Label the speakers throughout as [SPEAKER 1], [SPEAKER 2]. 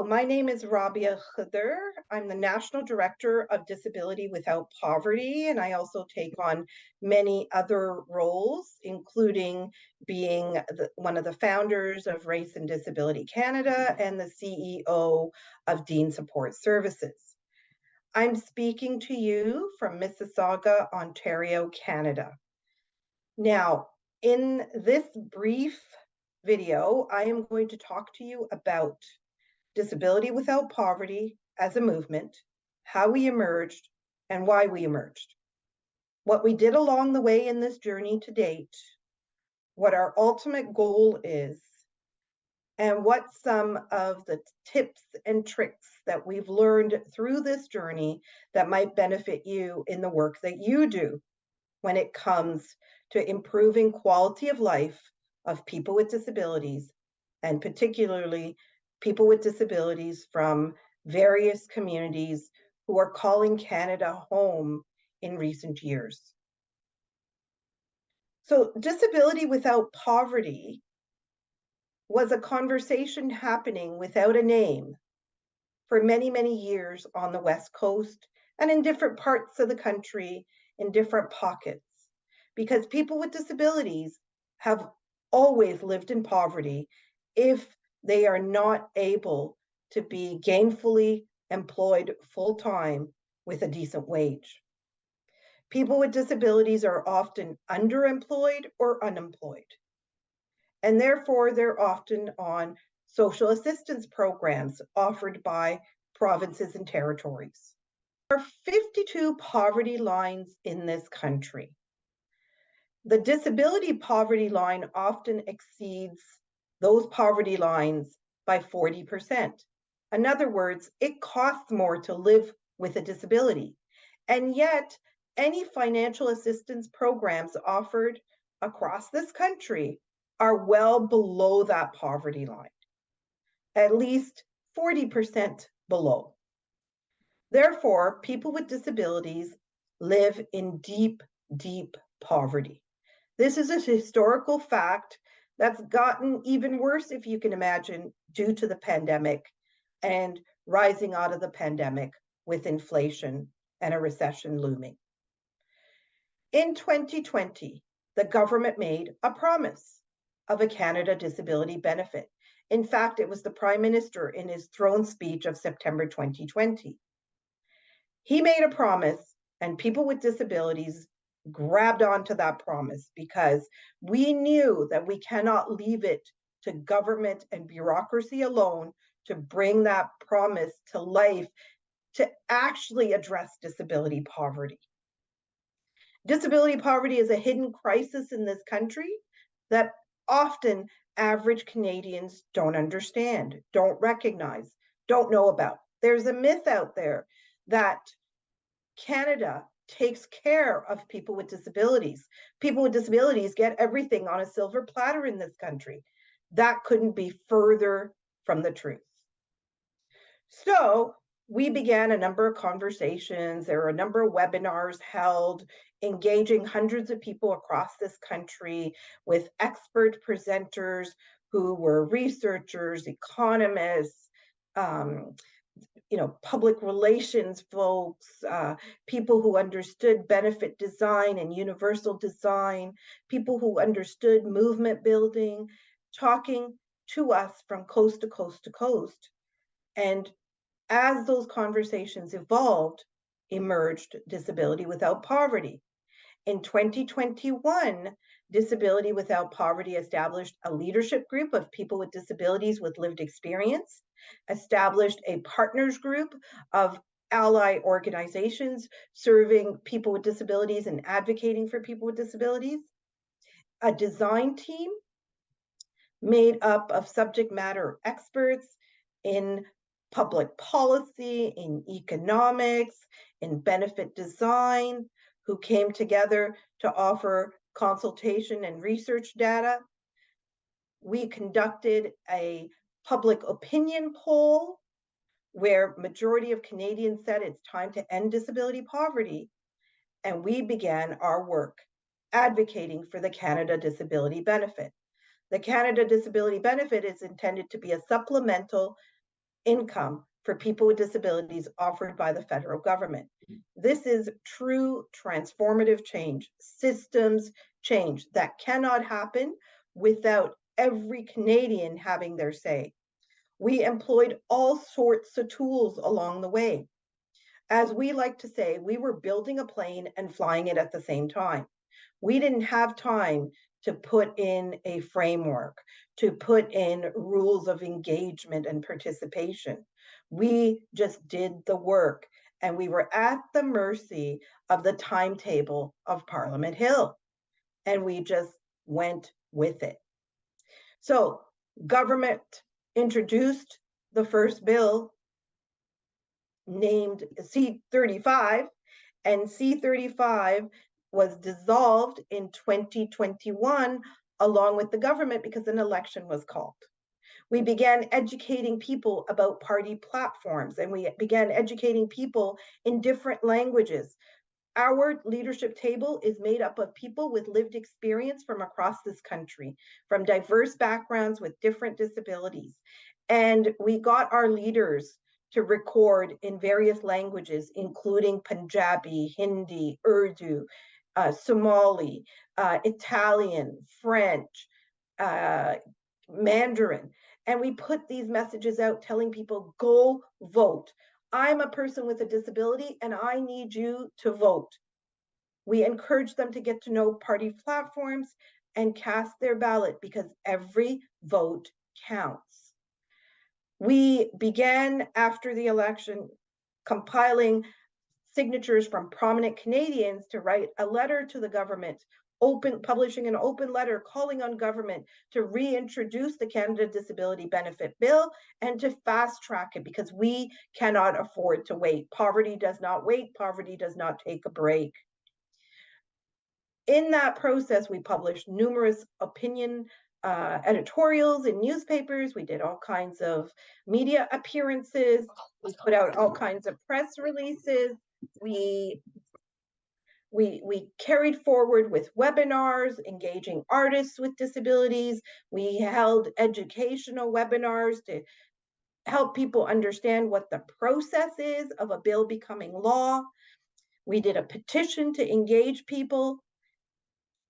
[SPEAKER 1] my name is Rabia Khedr. I'm the National Director of Disability Without Poverty, and I also take on many other roles, including being one of the founders of Race and Disability Canada and the CEO of Dean Support Services. I'm speaking to you from Mississauga, Ontario, Canada. Now, in this brief video, I am going to talk to you about disability without poverty as a movement, how we emerged, and why we emerged, what we did along the way in this journey to date, what our ultimate goal is, and what some of the tips and tricks that we've learned through this journey that might benefit you in the work that you do when it comes to improving quality of life of people with disabilities, and particularly people with disabilities from various communities who are calling Canada home in recent years. So disability without poverty was a conversation happening without a name for many, many years on the West Coast and in different parts of the country, in different pockets, because people with disabilities have always lived in poverty if they are not able to be gainfully employed full-time with a decent wage. People with disabilities are often underemployed or unemployed, and therefore they're often on social assistance programs offered by provinces and territories. There are 52 poverty lines in this country. The disability poverty line often exceeds those poverty lines by 40%. In other words, it costs more to live with a disability. And yet, any financial assistance programs offered across this country are well below that poverty line, at least 40% below. Therefore, people with disabilities live in deep, deep poverty. This is a historical fact that's gotten even worse, if you can imagine, due to the pandemic and rising out of the pandemic with inflation and a recession looming. In 2020, the government made a promise of a Canada disability benefit. In fact, it was the Prime Minister in his throne speech of September 2020. He made a promise, and people with disabilities grabbed onto that promise because we knew that we cannot leave it to government and bureaucracy alone to bring that promise to life to actually address disability poverty. Disability poverty is a hidden crisis in this country that often average Canadians don't understand, don't recognize, don't know about. There's a myth out there that Canada takes care of people with disabilities. People with disabilities get everything on a silver platter in this country. That couldn't be further from the truth. So we began a number of conversations. There were a number of webinars held, engaging hundreds of people across this country with expert presenters who were researchers, economists, public relations folks, people who understood benefit design and universal design, people who understood movement building, talking to us from coast to coast to coast. And as those conversations evolved, emerged Disability Without Poverty. In 2021, Disability Without Poverty established a leadership group of people with disabilities with lived experience, established a partners group of ally organizations serving people with disabilities and advocating for people with disabilities, a design team made up of subject matter experts in public policy, in economics, in benefit design, who came together to offer consultation and research data. We conducted a public opinion poll where majority of Canadians said it's time to end disability poverty. And we began our work advocating for the Canada Disability Benefit. The Canada Disability Benefit is intended to be a supplemental income for people with disabilities offered by the federal government. This is true transformative change, systems change that cannot happen without every Canadian having their say. We employed all sorts of tools along the way. As we like to say, we were building a plane and flying it at the same time. We didn't have time to put in a framework, to put in rules of engagement and participation. We just did the work, and we were at the mercy of the timetable of Parliament Hill, and we just went with it. So government introduced the first bill named C-35, and C-35 was dissolved in 2021 along with the government because an election was called. We began educating people about party platforms, and we began educating people in different languages. Our leadership table is made up of people with lived experience from across this country, from diverse backgrounds with different disabilities. And we got our leaders to record in various languages, including Punjabi, Hindi, Urdu, Somali, Italian, French, Mandarin. And we put these messages out telling people, go vote. I'm a person with a disability and I need you to vote. We encourage them to get to know party platforms and cast their ballot because every vote counts. We began after the election compiling signatures from prominent Canadians to write a letter to the government, publishing an open letter calling on government to reintroduce the Canada Disability Benefit Bill and to fast track it because we cannot afford to wait. Poverty does not wait. Poverty does not take a break. In that process, we published numerous opinion editorials in newspapers. We did all kinds of media appearances. We put out all kinds of press releases. We carried forward with webinars, engaging artists with disabilities. We held educational webinars to help people understand what the process is of a bill becoming law. We did a petition to engage people.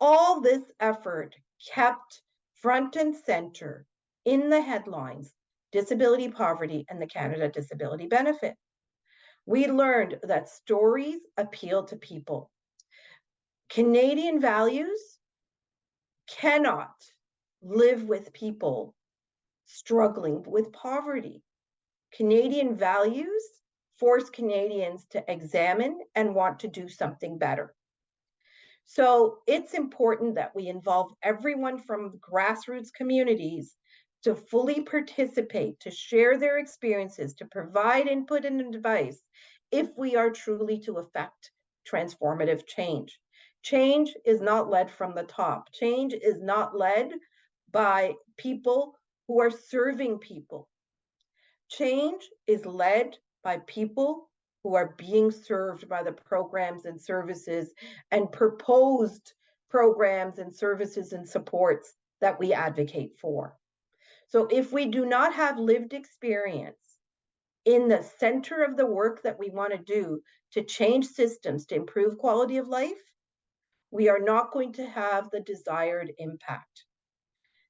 [SPEAKER 1] All this effort kept front and center in the headlines disability poverty and the Canada Disability Benefit. We learned that stories appeal to people. Canadian values cannot live with people struggling with poverty. Canadian values force Canadians to examine and want to do something better. So it's important that we involve everyone from grassroots communities to fully participate, to share their experiences, to provide input and advice if we are truly to affect transformative change. Change is not led from the top. Change is not led by people who are serving people. Change is led by people who are being served by the programs and services and proposed programs and services and supports that we advocate for. So if we do not have lived experience in the center of the work that we want to do to change systems, to improve quality of life, we are not going to have the desired impact.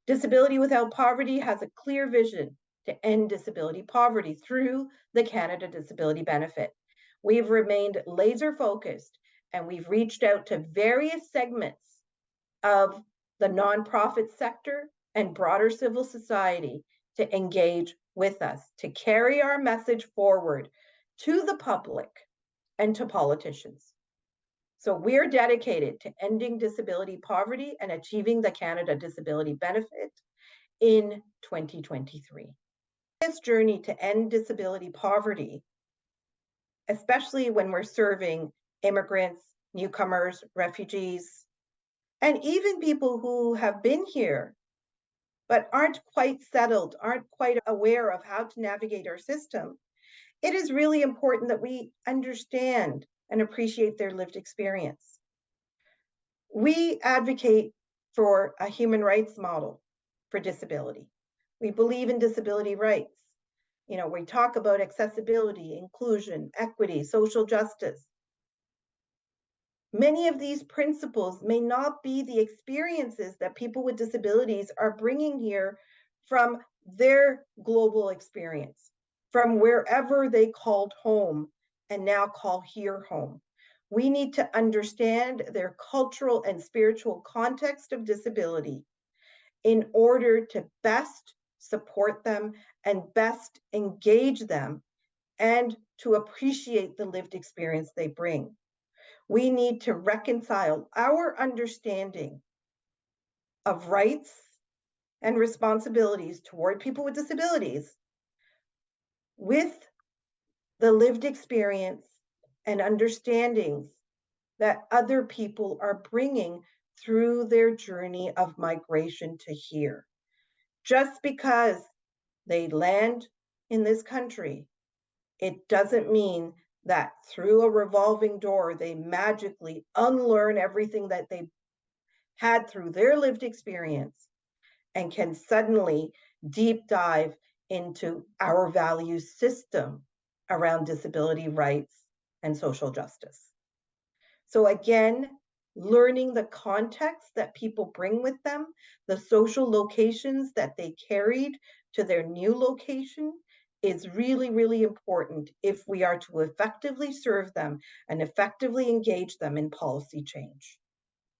[SPEAKER 1] Disability Without Poverty has a clear vision to end disability poverty through the Canada Disability Benefit. We've remained laser focused and we've reached out to various segments of the nonprofit sector and broader civil society to engage with us, to carry our message forward to the public and to politicians. So we're dedicated to ending disability poverty and achieving the Canada Disability Benefit in 2023. This journey to end disability poverty, especially when we're serving immigrants, newcomers, refugees, and even people who have been here but aren't quite settled, aren't quite aware of how to navigate our system, it is really important that we understand and appreciate their lived experience. We advocate for a human rights model for disability. We believe in disability rights. We talk about accessibility, inclusion, equity, social justice. Many of these principles may not be the experiences that people with disabilities are bringing here from their global experience, from wherever they called home and now call here home. We need to understand their cultural and spiritual context of disability in order to best support them and best engage them and to appreciate the lived experience they bring. We need to reconcile our understanding of rights and responsibilities toward people with disabilities with the lived experience and understandings that other people are bringing through their journey of migration to here. Just because they land in this country, it doesn't mean that through a revolving door, they magically unlearn everything that they had through their lived experience and can suddenly deep dive into our value system around disability rights and social justice. So again, learning the context that people bring with them, the social locations that they carried to their new location is really, really important if we are to effectively serve them and effectively engage them in policy change.